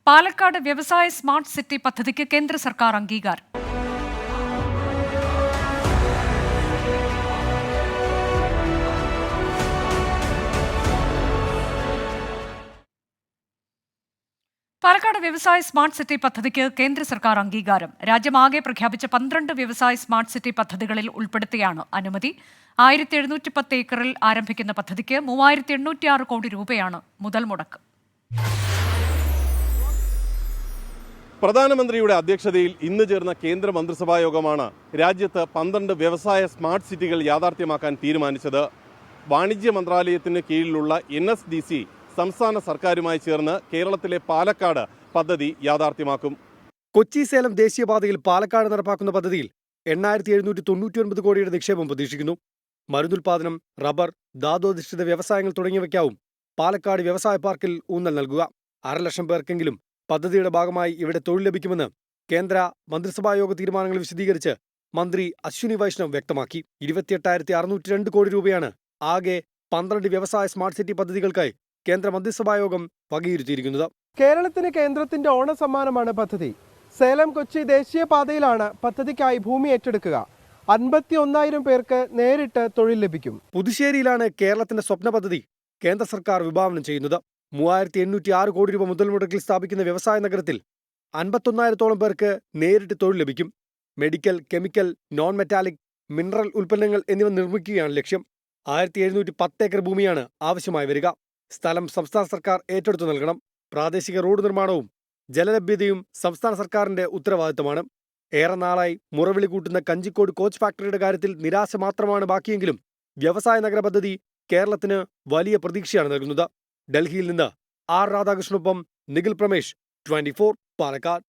പാലക്കാട് വ്യവസായ smart city പദ്ധതിക്ക് കേന്ദ്ര സർക്കാർ അംഗീകാരം. പാലക്കാട് വ്യവസായ സ്മാർട്ട് സിറ്റി പദ്ധതിക്ക് കേന്ദ്ര സർക്കാർ അംഗീകാരം. രാജ്യമാകെ പ്രഖ്യാപിച്ച 12 വ്യവസായ സ്മാർട്ട് സിറ്റി പദ്ധതികളിൽ ഉൾപ്പെടുത്തിയാണ് അനുമതി. 1710 ഏക്കറിൽ ആരംഭിക്കുന്ന പദ്ധതിക്ക് 3806 കോടി രൂപയാണ് മുതൽ മുടക്ക്. പ്രധാനമന്ത്രിയുടെ അധ്യക്ഷതയിൽ ഇന്ന് ചേർന്ന കേന്ദ്ര മന്ത്രിസഭാ യോഗമാണ് രാജ്യത്ത് 12 വ്യവസായ സ്മാർട്ട് സിറ്റികൾ യാഥാർത്ഥ്യമാക്കാൻ തീരുമാനിച്ചത്. വാണിജ്യ മന്ത്രാലയത്തിന് കീഴിലുള്ള NSDC സംസ്ഥാന സർക്കാരുമായി ചേർന്ന് കേരളത്തിലെ പാലക്കാട് പദ്ധതി യാഥാർത്ഥ്യമാക്കും. കൊച്ചി സേലം ദേശീയപാതയിൽ പാലക്കാട് നടപ്പാക്കുന്ന പദ്ധതിയിൽ 8799 കോടിയുടെ നിക്ഷേപം പ്രതീക്ഷിക്കുന്നു. മരുന്നുൽപാദനം, റബ്ബർ, ധാതുഅധിഷ്ഠിത വ്യവസായങ്ങൾ തുടങ്ങിയവയ്ക്കാവും പാലക്കാട് വ്യവസായ പാർക്കിൽ ഊന്നൽ നൽകുക. 1,00,000 പേർക്കെങ്കിലും പദ്ധതിയുടെ ഭാഗമായി ഇവിടെ തൊഴിൽ ലഭിക്കുമെന്ന് കേന്ദ്ര മന്ത്രിസഭായോഗ തീരുമാനങ്ങൾ വിശദീകരിച്ച് മന്ത്രി അശ്വിനി വൈഷ്ണവ് വ്യക്തമാക്കി. 28,602 കോടി രൂപയാണ് ആകെ 12 വ്യവസായ സ്മാർട്ട് സിറ്റി പദ്ധതികൾക്കായി കേന്ദ്ര മന്ത്രിസഭായോഗം വകയിരുത്തിയിരിക്കുന്നത്. കേരളത്തിന് കേന്ദ്രത്തിന്റെ ഓണസമ്മാനമാണ് പദ്ധതി. സേലം കൊച്ചി ദേശീയപാതയിലാണ് പദ്ധതിക്കായി ഭൂമി ഏറ്റെടുക്കുക. 51,000 പേർക്ക് നേരിട്ട് തൊഴിൽ ലഭിക്കും. പുതുശ്ശേരിയിലാണ് കേരളത്തിന്റെ സ്വപ്ന പദ്ധതി കേന്ദ്ര സർക്കാർ വിഭാവനം ചെയ്യുന്നത്. 3806 കോടി രൂപ മുതൽ മുടക്കിൽ സ്ഥാപിക്കുന്ന വ്യവസായ നഗരത്തിൽ 51,000-ഓളം പേർക്ക് നേരിട്ട് തൊഴിൽ ലഭിക്കും. Medical, chemical, non metallic, mineral ഉൽപ്പന്നങ്ങൾ എന്നിവ നിർമ്മിക്കുകയാണ് ലക്ഷ്യം. 1710 ഏക്കർ ഭൂമിയാണ് ആവശ്യമായി വരിക. സ്ഥലം സംസ്ഥാന സർക്കാർ ഏറ്റെടുത്തു നൽകണം. പ്രാദേശിക റോഡ് നിർമ്മാണവും ജലലഭ്യതയും സംസ്ഥാന സർക്കാരിന്റെ ഉത്തരവാദിത്തമാണ്. ഏറെ നാളായി മുറവിളി കൂട്ടുന്ന കഞ്ചിക്കോട് കോച്ച് ഫാക്ടറിയുടെ കാര്യത്തിൽ നിരാശ മാത്രമാണ് ബാക്കിയെങ്കിലും വ്യവസായ നഗര പദ്ധതി കേരളത്തിന് വലിയ പ്രതീക്ഷയാണ് നൽകുന്നത്. ഡൽഹിയിൽ നിന്ന് ആർ രാധാകൃഷ്ണനൊപ്പം നിഖിൽ പ്രമേഷ്, 24 പാലക്കാട്.